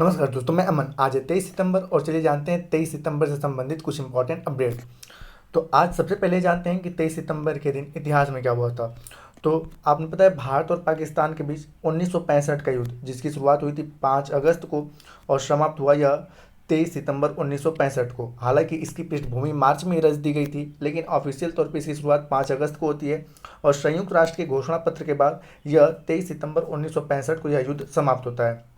नमस्कार दोस्तों, मैं अमन। आज है 23 सितंबर और चलिए जानते हैं 23 सितंबर से संबंधित कुछ इंपॉर्टेंट अपडेट। तो आज सबसे पहले जानते हैं कि 23 सितंबर के दिन इतिहास में क्या हुआ था। तो आपने पता है भारत और पाकिस्तान के बीच 1965 का युद्ध, जिसकी शुरुआत हुई थी 5 अगस्त को और समाप्त हुआ यह 23 सितंबर 1965 को। हालांकि इसकी पृष्ठभूमि मार्च में ही रच दी गई थी, लेकिन ऑफिशियल तौर पर इसकी शुरुआत 5 अगस्त को होती है और संयुक्त राष्ट्र के घोषणा पत्र के बाद यह 23 सितंबर 1965 को यह युद्ध समाप्त होता है।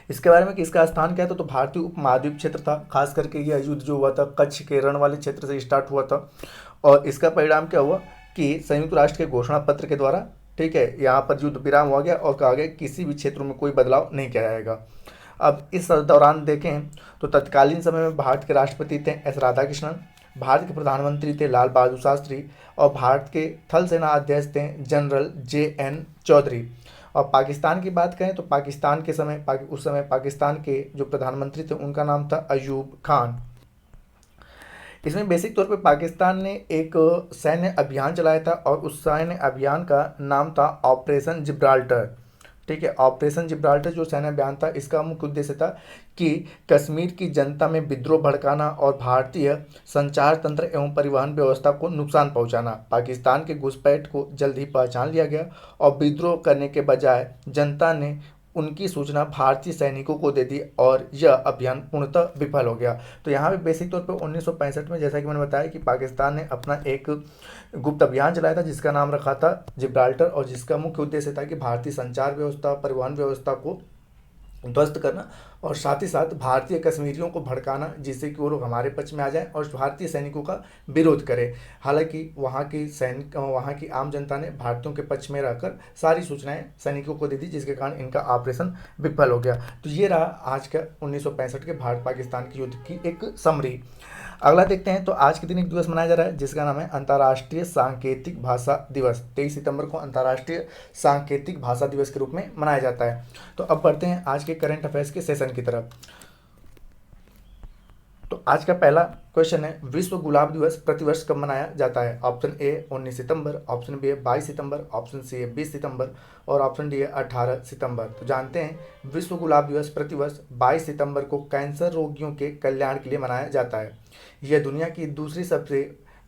इसके बारे में कि इसका स्थान क्या था, तो भारतीय उपमहाद्वीप क्षेत्र था। खास करके यह युद्ध जो हुआ था कच्छ के रण वाले क्षेत्र से स्टार्ट हुआ था और इसका परिणाम क्या हुआ कि संयुक्त राष्ट्र के घोषणा पत्र के द्वारा, ठीक है, यहाँ पर युद्ध विराम हुआ गया और कहा गया किसी भी क्षेत्र में कोई बदलाव नहीं किया जाएगा। अब इस दौरान देखें तो तत्कालीन समय में भारत के राष्ट्रपति थे एस राधाकृष्णन, भारत के प्रधानमंत्री थे लाल बहादुर शास्त्री और भारत के थल सेना अध्यक्ष थे जनरल JN चौधरी। और पाकिस्तान की बात करें तो पाकिस्तान के समय उस समय पाकिस्तान के जो प्रधानमंत्री थे उनका नाम था अयूब खान। इसमें बेसिक तौर पे पाकिस्तान ने एक सैन्य अभियान चलाया था और उस सैन्य अभियान का नाम था ऑपरेशन जिब्राल्टर। ठीक है, ऑपरेशन जिब्राल्टर जो सैन्य अभियान था, इसका मुख्य उद्देश्य था कि कश्मीर की जनता में विद्रोह भड़काना और भारतीय संचार तंत्र एवं परिवहन व्यवस्था को नुकसान पहुंचाना। पाकिस्तान के घुसपैठ को जल्द ही पहचान लिया गया और विद्रोह करने के बजाय जनता ने उनकी सूचना भारतीय सैनिकों को दे दी और यह अभियान पूर्णतः विफल हो गया। तो यहाँ पे बेसिक तौर पे 1965 में, जैसा कि मैंने बताया, कि पाकिस्तान ने अपना एक गुप्त अभियान चलाया था जिसका नाम रखा था जिब्राल्टर और जिसका मुख्य उद्देश्य था कि भारतीय संचार व्यवस्था, परिवहन व्यवस्था को ध्वस्त करना और साथ ही साथ भारतीय कश्मीरियों को भड़काना, जिससे कि वो लोग हमारे पक्ष में आ जाएं और भारतीय सैनिकों का विरोध करें। हालांकि वहाँ की आम जनता ने भारतीयों के पक्ष में रहकर सारी सूचनाएं सैनिकों को दे दी, जिसके कारण इनका ऑपरेशन विफल हो गया। तो ये रहा आज का 1965 के भारत पाकिस्तान के युद्ध की एक समरी। अगला देखते हैं। तो आज के दिन एक दिवस मनाया जा रहा है जिसका नाम है अंतर्राष्ट्रीय सांकेतिक भाषा दिवस। 23 सितंबर को अंतर्राष्ट्रीय सांकेतिक भाषा दिवस के रूप में मनाया जाता है। तो अब बढ़ते हैं आज के करंट अफेयर्स के सेशन की तरफ। तो आज का पहला क्वेश्चन है, विश्व गुलाब दिवस प्रतिवर्ष कब मनाया जाता है? ऑप्शन ए 19 सितंबर, ऑप्शन बी है 22 सितंबर, ऑप्शन सी है 20 सितंबर और ऑप्शन डी है 18 सितंबर। तो जानते हैं विश्व गुलाब दिवस प्रतिवर्ष 22 सितंबर को कैंसर रोगियों के कल्याण के लिए मनाया जाता है। यह दुनिया की दूसरी सबसे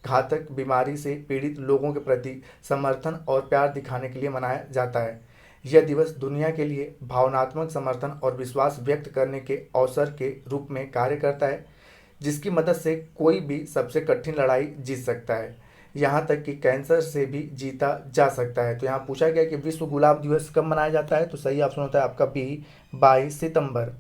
घातक बीमारी से पीड़ित लोगों के प्रति समर्थन और प्यार दिखाने के लिए मनाया जाता है। यह दिवस दुनिया के लिए भावनात्मक समर्थन और विश्वास व्यक्त करने के अवसर के रूप में कार्य करता है, जिसकी मदद से कोई भी सबसे कठिन लड़ाई जीत सकता है, यहाँ तक कि कैंसर से भी जीता जा सकता है। तो यहाँ पूछा गया कि विश्व गुलाब दिवस कब मनाया जाता है, तो सही ऑप्शन होता है आपका बी 22 सितंबर।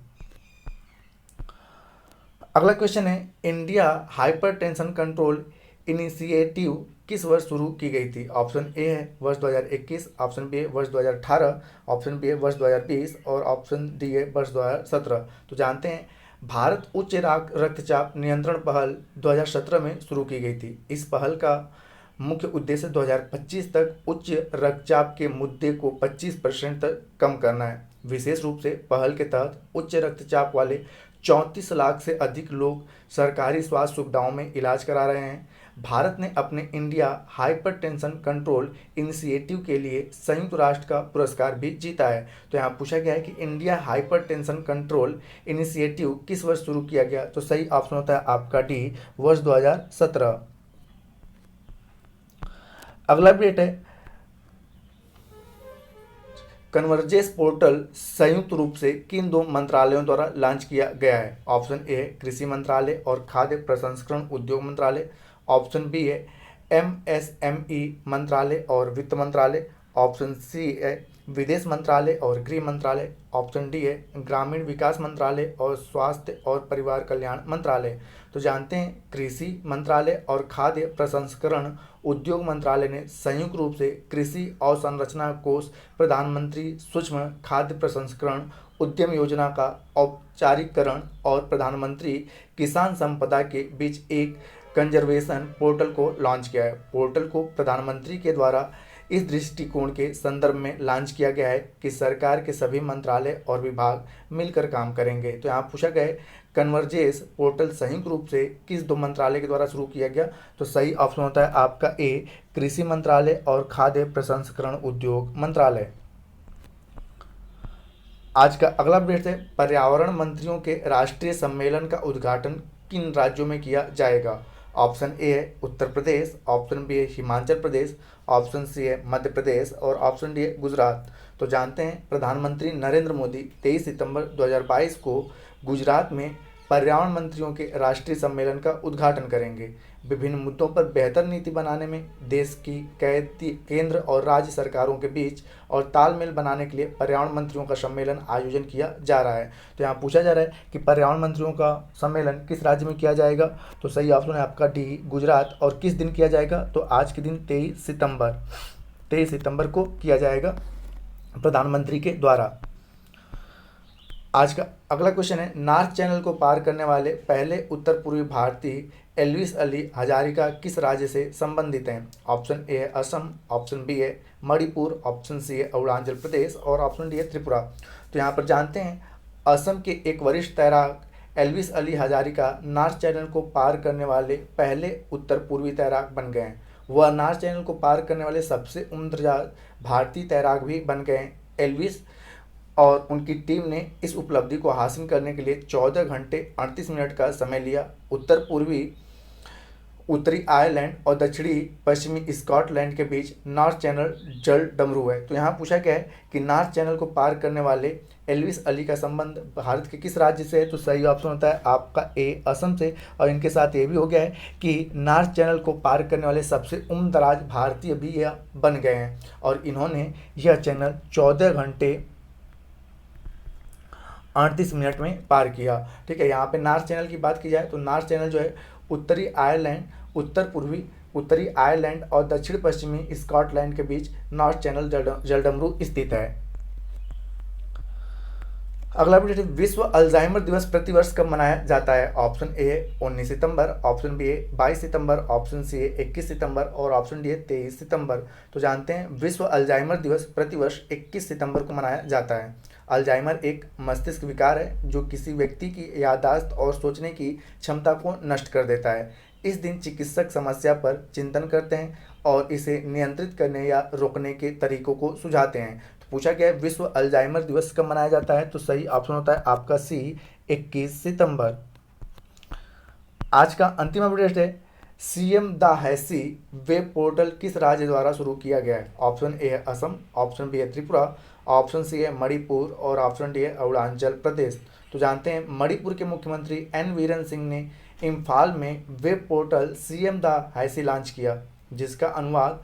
अगला क्वेश्चन है, इंडिया हाइपरटेंशन कंट्रोल इनिशिएटिव किस वर्ष शुरू की गई थी? ऑप्शन ए है वर्ष 2021, ऑप्शन बी है वर्ष 2018, ऑप्शन बी है वर्ष 2020 और ऑप्शन डी है वर्ष 2017। तो जानते हैं भारत उच्च रक्तचाप नियंत्रण पहल 2017 में शुरू की गई थी। इस पहल का मुख्य उद्देश्य 2025 तक उच्च रक्तचाप के मुद्दे को 25% तक कम करना है। विशेष रूप से पहल के तहत उच्च रक्तचाप वाले 34 लाख से अधिक लोग सरकारी स्वास्थ्य सुविधाओं में इलाज करा रहे हैं। भारत ने अपने इंडिया हाइपरटेंशन कंट्रोल इनिशिएटिव के लिए संयुक्त राष्ट्र का पुरस्कार भी जीता है। तो यहाँ पूछा गया है कि इंडिया हाइपरटेंशन कंट्रोल इनिशिएटिव किस वर्ष शुरू किया गया? तो सही ऑप्शन होता है आपका डी वर्ष 2017। अगला अपडेट है, कन्वर्जेंस पोर्टल संयुक्त रूप से किन दो मंत्रालयों द्वारा लॉन्च किया गया है? ऑप्शन ए है कृषि मंत्रालय और खाद्य प्रसंस्करण उद्योग मंत्रालय, ऑप्शन बी है MSME मंत्रालय और वित्त मंत्रालय, ऑप्शन सी है विदेश मंत्रालय और गृह मंत्रालय, ऑप्शन डी है ग्रामीण विकास मंत्रालय और स्वास्थ्य और परिवार कल्याण मंत्रालय। तो जानते हैं कृषि मंत्रालय और खाद्य प्रसंस्करण उद्योग मंत्रालय ने संयुक्त रूप से कृषि अवसंरचना कोष, प्रधानमंत्री सूक्ष्म खाद्य प्रसंस्करण उद्यम योजना का औपचारिकरण और प्रधानमंत्री किसान संपदा के बीच एक कंजर्वेशन पोर्टल को लॉन्च किया है। पोर्टल को प्रधानमंत्री के द्वारा इस दृष्टिकोण के संदर्भ में लॉन्च किया गया है कि सरकार के सभी मंत्रालय और विभाग मिलकर काम करेंगे। तो यहाँ पूछा गया है कन्वर्जेंस पोर्टल संयुक्त रूप से किस दो मंत्रालय के द्वारा शुरू किया गया? तो सही ऑप्शन होता है आपका ए कृषि मंत्रालय और खाद्य प्रसंस्करण उद्योग मंत्रालय। आज का अगला अपडेट है, पर्यावरण मंत्रियों के राष्ट्रीय सम्मेलन का उद्घाटन किन राज्यों में किया जाएगा? ऑप्शन ए है उत्तर प्रदेश, ऑप्शन बी है हिमाचल प्रदेश, ऑप्शन सी है मध्य प्रदेश और ऑप्शन डी है गुजरात। तो जानते हैं प्रधानमंत्री नरेंद्र मोदी 23 सितंबर 2022 को गुजरात में पर्यावरण मंत्रियों के राष्ट्रीय सम्मेलन का उद्घाटन करेंगे। विभिन्न मुद्दों पर बेहतर नीति बनाने में देश की केंद्र और राज्य सरकारों के बीच और तालमेल बनाने के लिए पर्यावरण मंत्रियों का सम्मेलन आयोजन किया जा रहा है। तो यहाँ पूछा जा रहा है कि पर्यावरण मंत्रियों का सम्मेलन किस राज्य में किया जाएगा? तो सही ऑप्शन है आपका डी गुजरात। और किस दिन किया जाएगा? तो आज के दिन 23 सितंबर को किया जाएगा प्रधानमंत्री के द्वारा। आज का अगला क्वेश्चन है, नार्थ चैनल को पार करने वाले पहले उत्तर पूर्वी भारतीय एल्विस अली हजारिका किस राज्य से संबंधित हैं? ऑप्शन ए है असम, ऑप्शन बी है मणिपुर, ऑप्शन सी है अरुणाचल प्रदेश और ऑप्शन डी है त्रिपुरा। तो यहाँ पर जानते हैं असम के एक वरिष्ठ तैराक Elvis Ali Hazarika north channel को पार करने वाले पहले उत्तर पूर्वी तैराक बन गए हैं। वह नार्थ चैनल को पार करने वाले सबसे उम्रदराज भारतीय तैराक भी बन गए हैं। एल्विस और उनकी टीम ने इस उपलब्धि को हासिल करने के लिए 14 घंटे 38 मिनट का समय लिया। उत्तर पूर्वी उत्तरी आयरलैंड और दक्षिणी पश्चिमी स्कॉटलैंड के बीच नॉर्थ चैनल जल डमरू है। तो यहाँ पूछा गया है कि नॉर्थ चैनल को पार करने वाले एल्विस अली का संबंध भारत के किस राज्य से है? तो सही ऑप्शन होता है आपका ए असम से। और इनके साथ ये भी हो गया है कि नॉर्थ चैनल को पार करने वाले सबसे उम्रदराज भारतीय भी यह बन गए हैं और इन्होंने यह चैनल 14 घंटे 38 मिनट में पार किया। ठीक है, यहाँ पे नॉर्थ चैनल की बात की जाए तो नॉर्थ चैनल जो है उत्तरी आयरलैंड, उत्तर पूर्वी उत्तरी आयरलैंड और दक्षिण पश्चिमी स्कॉटलैंड के बीच नॉर्थ चैनल जलडमरू स्थित है। अगला अपडेट है, विश्व अल्जाइमर दिवस प्रतिवर्ष कब मनाया जाता है? ऑप्शन ए है 19 सितंबर, ऑप्शन बी है 22 सितंबर, ऑप्शन सी है 21 सितंबर और ऑप्शन डी है 23 सितंबर। तो जानते हैं विश्व अल्जाइमर दिवस प्रतिवर्ष 21 सितंबर को मनाया जाता है। अल्जाइमर एक मस्तिष्क विकार है जो किसी व्यक्ति की याददाश्त और सोचने की क्षमता को नष्ट कर देता है। इस दिन चिकित्सक समस्या पर चिंतन करते हैं और इसे नियंत्रित करने या रोकने के तरीकों को सुझाते हैं। तो पूछा गया है विश्व अल्जाइमर दिवस कब मनाया जाता है? तो सही ऑप्शन होता है आपका सी 21 सितंबर। आज का अंतिम अपडेट है, सीएम द हैसी वेब पोर्टल किस राज्य द्वारा शुरू किया गया है? ऑप्शन ए है असम, ऑप्शन बी है त्रिपुरा, ऑप्शन सी है मणिपुर और ऑप्शन डी है अरुणाचल प्रदेश। तो जानते हैं मणिपुर के मुख्यमंत्री एन वीरेन सिंह ने इम्फाल में web portal CM da Haisi launch किया, जिसका अनुवाद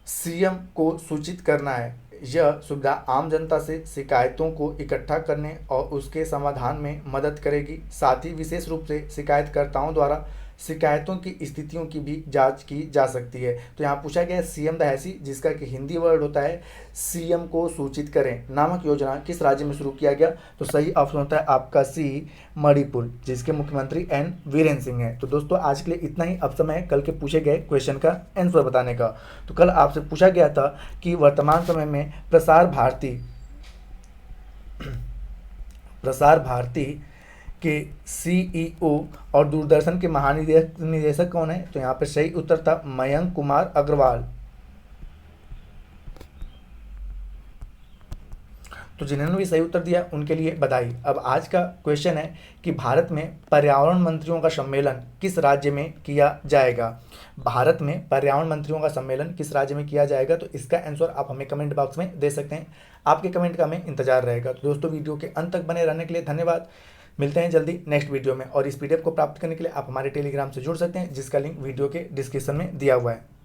सीएम को सूचित करना है। यह सुविधा आम जनता से शिकायतों को इकट्ठा करने और उसके समाधान में मदद करेगी। साथ ही विशेष रूप से शिकायतकर्ताओं द्वारा शिकायतों की स्थितियों की भी जांच की जा सकती है। तो यहाँ पूछा गया है सीएम दहैसी, जिसका कि हिंदी वर्ड होता है सीएम को सूचित करें, नामक योजना किस राज्य में शुरू किया गया? तो सही ऑप्शन होता है आपका सी मणिपुर, जिसके मुख्यमंत्री एन वीरेन सिंह हैं। तो दोस्तों आज के लिए इतना ही। अब समय है कल के पूछे गए क्वेश्चन का आंसर बताने का। तो कल आपसे पूछा गया था कि वर्तमान समय में प्रसार भारती के सीईओ और दूरदर्शन के महानिदेशक कौन है? तो यहाँ पे सही उत्तर था मयंक कुमार अग्रवाल। तो जिन्होंने भी सही उत्तर दिया उनके लिए बधाई। अब आज का क्वेश्चन है कि भारत में पर्यावरण मंत्रियों का सम्मेलन किस राज्य में किया जाएगा? भारत में पर्यावरण मंत्रियों का सम्मेलन किस राज्य में किया जाएगा? तो इसका आंसर आप हमें कमेंट बॉक्स में दे सकते हैं। आपके कमेंट का हमें इंतजार रहेगा। तो दोस्तों वीडियो के अंत तक बने रहने के लिए धन्यवाद। मिलते हैं जल्दी नेक्स्ट वीडियो में। और इस पीडीएफ को प्राप्त करने के लिए आप हमारे टेलीग्राम से जुड़ सकते हैं, जिसका लिंक वीडियो के डिस्क्रिप्शन में दिया हुआ है।